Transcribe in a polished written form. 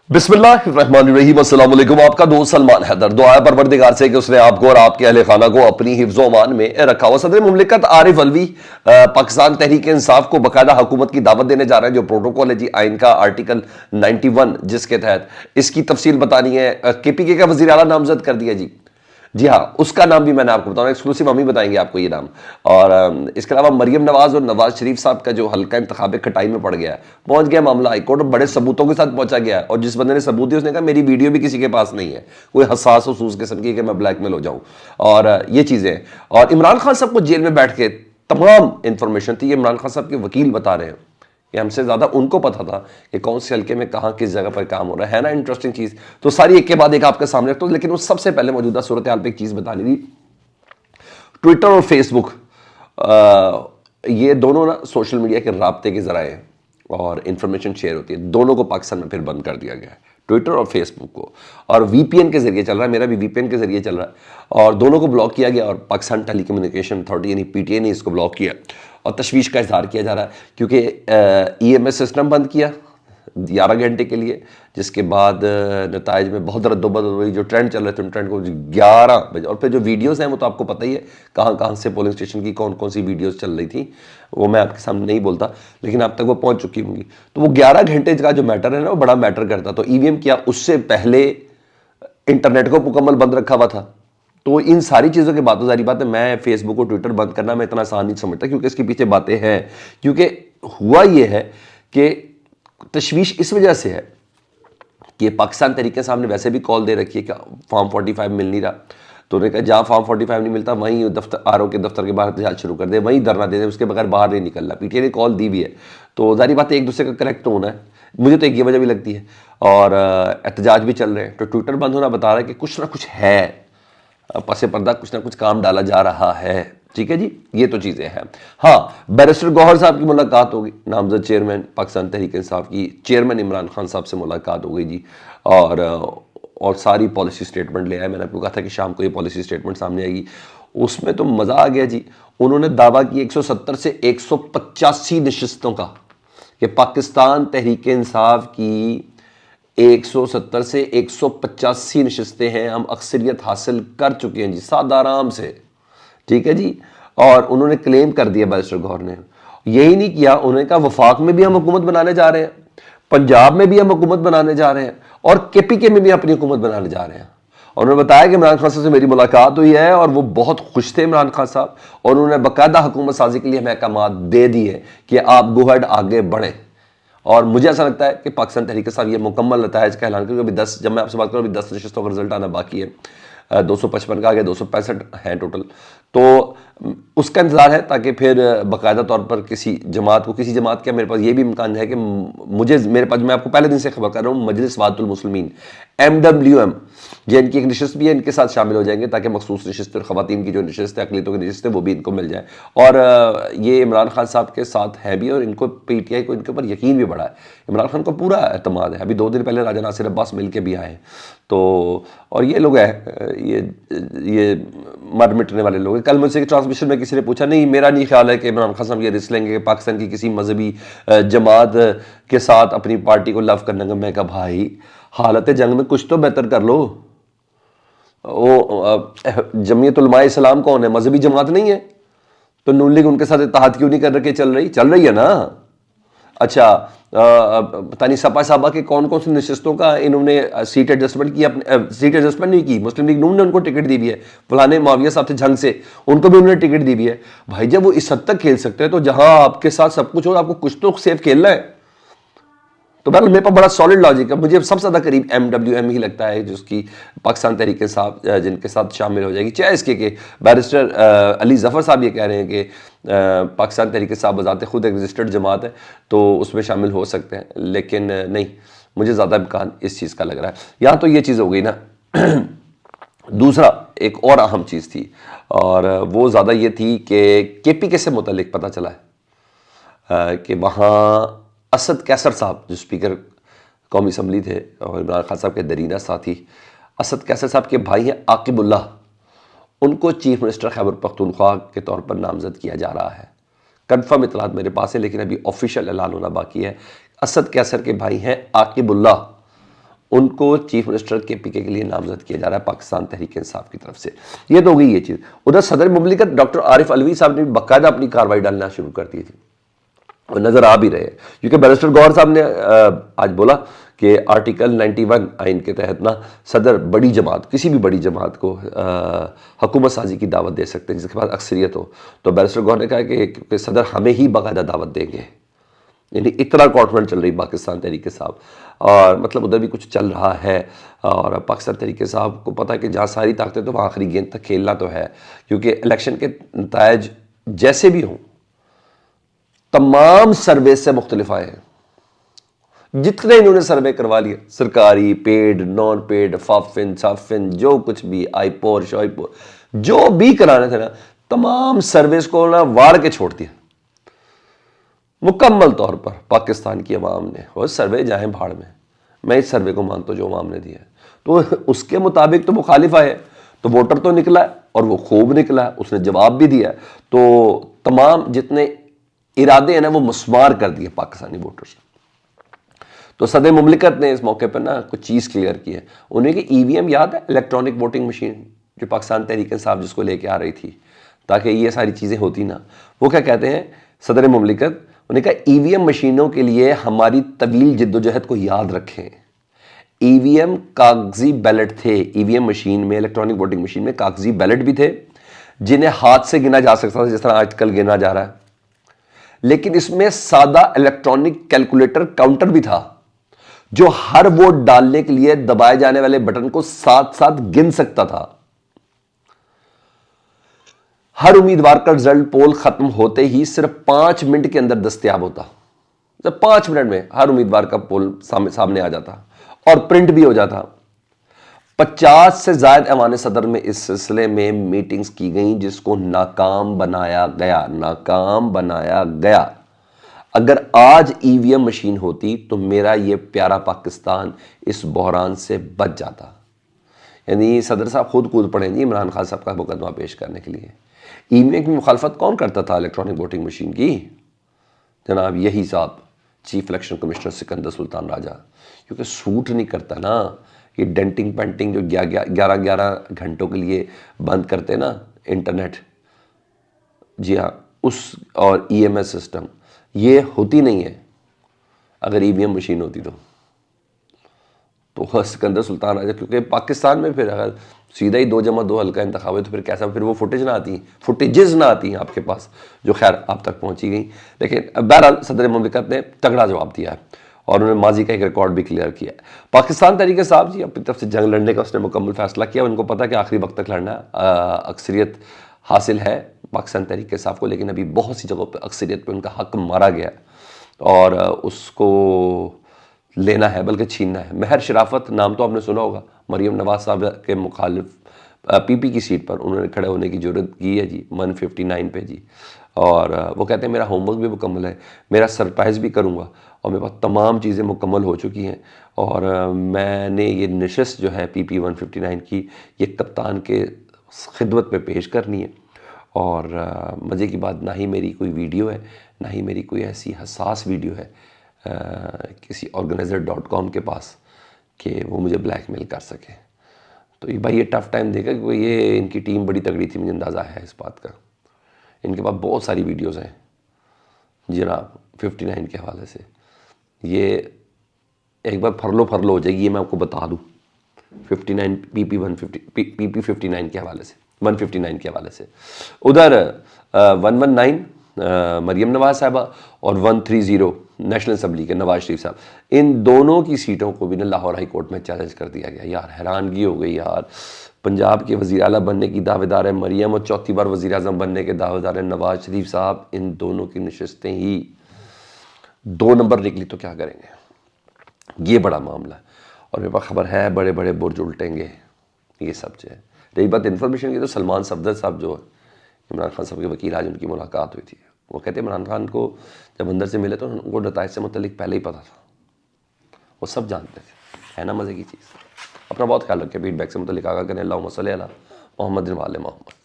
बिस्मिल्लाहिर्रहमानिर्रहीम। अस्सलाम वालेकुम। आपका दोस्त सलमान हैदर। दुआ है परवरदिगार से कि उसने आपको और आपके अहले खाना को अपनी हिफ्ज़ अमान में रखा हुआ। सदर मुमलिकत आरिफ अलवी पाकिस्तान तहरीक इंसाफ को बाकायदा हुकूमत की दावत देने जा रहे हैं। जो प्रोटोकॉल है जी आइन का आर्टिकल 91 जिसके तहत इसकी तफसील बतानी है। KPK का वज़ीर आला नामजद कर दिया जी हाँ, उसका नाम भी मैंने आपको बताऊँ, एक्सक्लूसिव हम ही बताएंगे आपको ये नाम। और इसके अलावा मरियम नवाज और नवाज शरीफ साहब का जो हल्का इंतखाब खटाई में पड़ गया है, पहुंच गया मामला हाईकोर्ट और बड़े सबूतों के साथ पहुंचा गया है। और जिस बंदे ने सबूत दिए उसने कहा मेरी वीडियो भी किसी के पास नहीं है, कोई हसास वसूस किस्म की कि मैं ब्लैकमेल हो जाऊं और ये चीज़ें। और इमरान खान साहब को जेल में बैठ के तमाम इंफॉर्मेशन थी। ये इमरान खान साहब के वकील बता रहे हैं कि हमसे ज़्यादा उनको पता था कि कौन से हल्के में कहाँ किस जगह पर काम हो रहा है ना। इंटरेस्टिंग चीज़ तो सारी एक के बाद एक आपके सामने रखता हूँ, लेकिन उस सबसे पहले मौजूदा सूरत हाल पर एक चीज़ बतानी थी। ट्विटर और फेसबुक ये दोनों ना सोशल मीडिया के राब्ते के ज़राए हैं और इंफॉर्मेशन शेयर होती है। दोनों को पाकिस्तान में फिर बंद कर दिया गया है, ट्विटर और फेसबुक को। और VPN के ज़रिए चल रहा है, मेरा भी VPN के ज़रिए चल रहा है। और दोनों को ब्लॉक किया गया और पाकिस्तान टेली कम्युनिकेशन अथॉरिटी यानी PTI ने इसको ब्लॉक किया और तशवीश का इजहार किया जा रहा है क्योंकि EMS सिस्टम बंद किया 11 घंटे के लिए, जिसके बाद नताइज में बहुत रद्दोबदल हुई। जो ट्रेंड चल रहे थे उन ट्रेंड को 11 बजे, और फिर जो वीडियोस हैं वो तो आपको पता ही है कहाँ कहाँ से पोलिंग स्टेशन की कौन कौन सी वीडियोस चल रही थी, वो मैं आपके सामने नहीं बोलता, लेकिन आप तक वो पहुँच चुकी होंगी। तो वो 11 घंटे का जो मैटर है ना वो बड़ा मैटर करता। तो EVM किया, उससे पहले इंटरनेट को मुकम्मल बंद रखा हुआ था। तो इन सारी चीज़ों के बाद तो जारी बात है मैं फेसबुक और ट्विटर बंद करना मैं इतना आसान नहीं समझता, क्योंकि इसके पीछे बातें हैं। क्योंकि हुआ ये है कि तशवीश इस वजह से है कि पाकिस्तान तहरीक सामने वैसे भी कॉल दे रखी है कि फॉर्म 45 मिल नहीं रहा। तो उन्होंने कहा जहाँ फॉर्म 45 नहीं मिलता वहीं दफ्तर RO के दफ्तर के बाहर एहतजाज शुरू कर दे, वहीं धरना दे दे, उसके बगैर बाहर नहीं निकलना। PTI ने कॉल दी भी है। तो जारी बात है एक दूसरे का करेक्ट तो होना है, मुझे तो एक ये वजह भी लगती है। और एहतजाज भी चल रहे हैं। तो ट्विटर बंद होना बता रहा है कि कुछ ना कुछ है, पसे पर्दा कुछ ना कुछ काम डाला जा रहा है। ठीक है जी, ये तो चीज़ें हैं। हाँ, बैरिस्टर गौहर साहब की मुलाकात होगी, नामजद चेयरमैन पाकिस्तान तहरीक इंसाफ की चेयरमैन इमरान खान साहब से मुलाकात हो गई जी। और सारी पॉलिसी स्टेटमेंट ले आए। मैंने आपको कहा था कि शाम को ये पॉलिसी स्टेटमेंट सामने आएगी। उसमें तो मज़ा आ गया जी। उन्होंने दावा किया 170 से 185 नशिस्तों का, कि पाकिस्तान तहरीक इंसाफ की 170 से 185 नशिस्तें हैं, हम अक्सरियत हासिल कर चुके हैं जी, सादा आराम से। ठीक है जी। और उन्होंने क्लेम कर दिया बैरिस्टर गौहर ने, यही नहीं किया, उन्होंने कहा वफाक में भी हम हुकूमत बनाने जा रहे हैं, पंजाब में भी हम हुकूमत बनाने जा रहे हैं और KPK में भी अपनी हुकूमत बनाने जा रहे हैं। और उन्होंने बताया कि इमरान खान साहब से मेरी मुलाकात हुई है और वो बहुत खुश थे इमरान खान साहब, और उन्होंने बाकायदा हुकूमत साजी के लिए हमें अहकाम दे दिए कि आप गो अहेड आगे बढ़ें। और मुझे ऐसा लगता है कि पाकिस्तान तहरीक साहब ये मुकम्मल नताइज का ऐलान करेंगे। अभी 10, जब मैं आपसे बात करूँ अभी 10 नशिस्तों का रिजल्ट आना बाकी है। 255 का आ गया, 265 हैं टोटल। तो उसका इंतज़ार है ताकि फिर बाकायदा तौर पर किसी जमात क्या मेरे पास ये भी इम्कान है कि मेरे पास, मैं आपको पहले दिन से खबर कर रहा हूँ, मजलिस वातुल मुस्लिमीन MWM जो इनकी एक नशिस्त भी है, इनके साथ शामिल हो जाएंगे ताकि मखसूस नशिस्त और ख़वातीन की जो नशिस्त है, अक़लियतों की नशिस्त है, वो भी इनको मिल जाए। और ये इमरान खान साहब के साथ है भी और इनको PTI को इनके ऊपर यकीन भी बढ़ा है। इमरान खान को पूरा एतमाद है। अभी 2 दिन पहले राजा नासिर अब्बास मिल के भी आए। तो और ये लोग हैं, ये मर मिटने वाले लोग हैं। कल मुझसे ट्रांसमिशन में किसी ने पूछा, नहीं मेरा नहीं ख्याल है कि इमरान खान साहब ये रिस्क लेंगे कि पाकिस्तान की किसी मजहबी जमात के साथ अपनी पार्टी को लव करने का। मैं कहा भाई हालत जंग में कुछ तो बेहतर कर लो। वो जमीयत उलमा इस्लाम कौन है, मजहबी जमात नहीं है? तो नून लीग उनके साथ इत्तेहाद क्यों नहीं कर रखे? चल रही है ना। अच्छा, पता नहीं सपा साहबा के कौन कौन सी नशिस्तों का इन्होंने सीट एडजस्टमेंट की, अपने सीट एडजस्टमेंट नहीं की। मुस्लिम लीग नून ने उनको टिकट दी भी है, फलाने माविया साहब थे झंग से, उनको भी उन्होंने टिकट दी भी है। भाई जब वो इस हद तक खेल सकते हैं तो जहां आपके साथ सब कुछ हो, आपको कुछ तो सेफ खेलना है। तो बहरहाल मेरे पास बड़ा सॉलिड लॉजिक है। मुझे सबसे ज़्यादा करीब MWM ही लगता है, जिसकी पाकिस्तान तहरीक इंसाफ जिनके साथ शामिल हो जाएगी। चाहे इसके कि बैरिस्टर अली ज़फ़र साहब ये कह रहे हैं कि पाकिस्तान तहरीक इंसाफ बज़ाते खुद एक रजिस्टर्ड जमात है तो उसमें शामिल हो सकते हैं, लेकिन नहीं, मुझे ज़्यादा इम्कान इस चीज़ का लग रहा है। यहाँ तो ये चीज़ हो गई ना। दूसरा एक और अहम चीज़ थी, और वो ज़्यादा ये थी कि KPK से मुतल्लिक पता चला है कि वहाँ असद कैसर साहब जो स्पीकर कौमी असम्बली थे और इमरान खान साहब के दरीना साथी, असद कैसर साहब के भाई हैं आकिबुल्लाह, उनको चीफ मिनिस्टर खैबर पख्तूनख्वा के तौर पर नामजद किया जा रहा है। कन्फर्म इतलात मेरे पास है, लेकिन अभी ऑफिशियल ऐलान होना बाकी है। असद कैसर के भाई हैं आकिबुल्लाह, ان کو چیف منسٹر کے پی کے لیے نامزد کیا جا رہا ہے پاکستان تحریک انصاف کی طرف سے. یہ تو ہو گئی یہ چیز. ادھر صدر مملکت ڈاکٹر عارف علوی صاحب نے باقاعدہ اپنی کارروائی ڈالنا شروع کر دی تھی اور نظر آ بھی رہے ہیں, کیونکہ بیرسٹر گوہر صاحب نے آج بولا کہ آرٹیکل 91 آئین کے تحت نا صدر بڑی جماعت, کسی بھی بڑی جماعت کو حکومت سازی کی دعوت دے سکتے ہیں جس کے پاس اکثریت ہو. تو بیرسٹر گوہر نے کہا کہ صدر ہمیں ہی باقاعدہ دعوت دیں گے, یعنی اتنا کانفیڈنٹ چل رہی پاکستان تحریک صاحب. اور مطلب ادھر بھی کچھ چل رہا ہے, اور پاکستان تحریک صاحب کو پتہ ہے کہ جہاں ساری طاقتیں تو وہاں آخری گیند تک کھیلنا تو ہے, کیونکہ الیکشن کے نتائج جیسے بھی ہوں تمام سروے سے مختلف آئے ہیں. جتنے انہوں نے سروے کروا لیے, سرکاری, پیڈ, نان پیڈ, فافن, صافن, جو کچھ بھی, آئی پور, شوئی پور, جو بھی کرانے تھے نا, تمام سرویز کو نا وار کے چھوڑ دیا مکمل طور پر پاکستان کی عوام نے. وہ سروے جائیں بھاڑ میں اس سروے کو مانتا ہوں جو عوام نے دیا ہے. تو اس کے مطابق تو مخالف آئے, تو ووٹر تو نکلا ہے اور وہ خوب نکلا ہے, اس نے جواب بھی دیا ہے. تو تمام جتنے ارادے ہیں نا وہ مسمار کر دیے پاکستانی ووٹرز. تو صدر مملکت نے اس موقع پر نا کچھ چیز کلیئر کی ہے. انہیں کہ ای وی ایم یاد ہے, الیکٹرانک ووٹنگ مشین, جو پاکستان تحریک انصاف جس کو لے کے آ رہی تھی تاکہ یہ ساری چیزیں ہوتی نا. وہ کیا کہتے ہیں صدر مملکت, انہیں کہا ای وی ایم مشینوں کے لیے ہماری طویل جد و جہد کو یاد رکھیں. ای وی ایم کاغذی بیلٹ تھے, ای وی ایم مشین میں, الیکٹرانک ووٹنگ مشین میں کاغذی بیلٹ بھی تھے جنہیں ہاتھ سے گنا جا سکتا تھا جس طرح آج کل گنا جا رہا ہے, لیکن اس میں سادہ الیکٹرانک کیلکولیٹر کاؤنٹر بھی تھا جو ہر ووٹ ڈالنے کے لیے دبائے جانے والے بٹن کو ساتھ ساتھ گن سکتا تھا. ہر امیدوار کا رزلٹ پول ختم ہوتے ہی صرف 5 منٹ کے اندر دستیاب ہوتا. 5 منٹ میں ہر امیدوار کا پول سامنے آ جاتا اور پرنٹ بھی ہو جاتا. 50 سے زائد ایوان صدر میں اس سلسلے میں میٹنگز کی گئیں جس کو ناکام بنایا گیا. اگر آج ای وی ایم مشین ہوتی تو میرا یہ پیارا پاکستان اس بحران سے بچ جاتا. یعنی صدر صاحب خود کود پڑیں جی عمران خان صاحب کا مقدمہ پیش کرنے کے لیے. ای وی ایم کی مخالفت کون کرتا تھا الیکٹرانک ووٹنگ مشین کی؟ جناب یہی صاحب چیف الیکشن کمشنر سکندر سلطان راجہ, کیونکہ سوٹ نہیں کرتا نا یہ ڈینٹنگ پینٹنگ جو 11 گھنٹوں کے لیے بند کرتے نا انٹرنیٹ. جی ہاں, اس اور ای ایم ایس سسٹم یہ ہوتی نہیں ہے اگر ای وی ایم مشین ہوتی تو سکندر سلطان راجہ, کیونکہ پاکستان میں پھر اگر سیدھا ہی 2+2 حلقہ انتخاب ہے تو پھر کیسا, پھر وہ فوٹیجز نہ آتی ہیں آپ کے پاس جو خیر آپ تک پہنچی گئیں. لیکن بہرحال صدر مملکت نے تگڑا جواب دیا ہے اور انہوں نے ماضی کا ایک ریکارڈ بھی کلیئر کیا ہے. پاکستان تحریک صاحب جی اپنی طرف سے جنگ لڑنے کا اس نے مکمل فیصلہ کیا. ان کو پتا کہ آخری وقت تک لڑنا ہے, اکثریت حاصل ہے پاکستان تحریک صاحب کو, لیکن ابھی بہت سی جگہوں پہ اکثریت پہ ان کا حق مارا گیا اور اس کو لینا ہے بلکہ چھیننا ہے. مہر شرافت نام تو آپ نے سنا ہوگا, مریم نواز صاحب کے مخالف پی پی کی سیٹ پر انہوں نے کھڑے ہونے کی جرت کی ہے جی 159 پہ جی. اور وہ کہتے ہیں میرا ہوم ورک بھی مکمل ہے, میرا سرپرائز بھی کروں گا, اور میرے پاس تمام چیزیں مکمل ہو چکی ہیں, اور میں نے یہ نشست جو ہے پی پی 159 کی یہ کپتان کے خدمت میں پیش کرنی ہے. اور مزے کی بات, نہ ہی میری کوئی ویڈیو ہے, نہ ہی میری کوئی ایسی حساس ویڈیو ہے کسی organizer.com کے پاس کہ وہ مجھے بلیک میل کر سکے. تو یہ بھائی یہ ٹف ٹائم دے گا, کیونکہ یہ ان کی ٹیم بڑی تگڑی تھی, مجھے اندازہ ہے اس بات کا. ان کے پاس بہت ساری ویڈیوز ہیں جناب 59 کے حوالے سے. یہ ایک بار پھرلو ہو جائے گی, یہ میں آپ کو بتا دوں 59 پی پی 59 کے حوالے سے 159 کے حوالے سے. ادھر 119 مریم نواز صاحبہ اور 130 نیشنل اسمبلی کے نواز شریف صاحب, ان دونوں کی سیٹوں کو بھی لاہور ہائی کورٹ میں چیلنج کر دیا گیا. یار حیرانگی ہو گئی یار, پنجاب کے وزیر اعلیٰ بننے کی دعوے دار ہے مریم اور چوتھی بار وزیر اعظم بننے کے دعوے دار ہے نواز شریف صاحب. ان دونوں کی نشستیں ہی 2 نمبر نکلی تو کیا کریں گے, یہ بڑا معاملہ ہے. اور میرے پاس خبر ہے بڑے بڑے برج الٹیں گے یہ سب جو ہے. رہی بات انفارمیشن کی, تو سلمان صفدر صاحب جو عمران خان صاحب کے وکیل, آج ان کی ملاقات ہوئی تھی. وہ کہتے ہیں عمران خان کو جب اندر سے ملے تو ان کو نتائج سے متعلق پہلے ہی پتہ تھا, وہ سب جانتے تھے. ہے نا مزے کی چیز. اپنا بہت خیال رکھیں, فیڈ بیک سے متعلق آگاہ کریں. اللہم صلی علی محمد و آل محمد.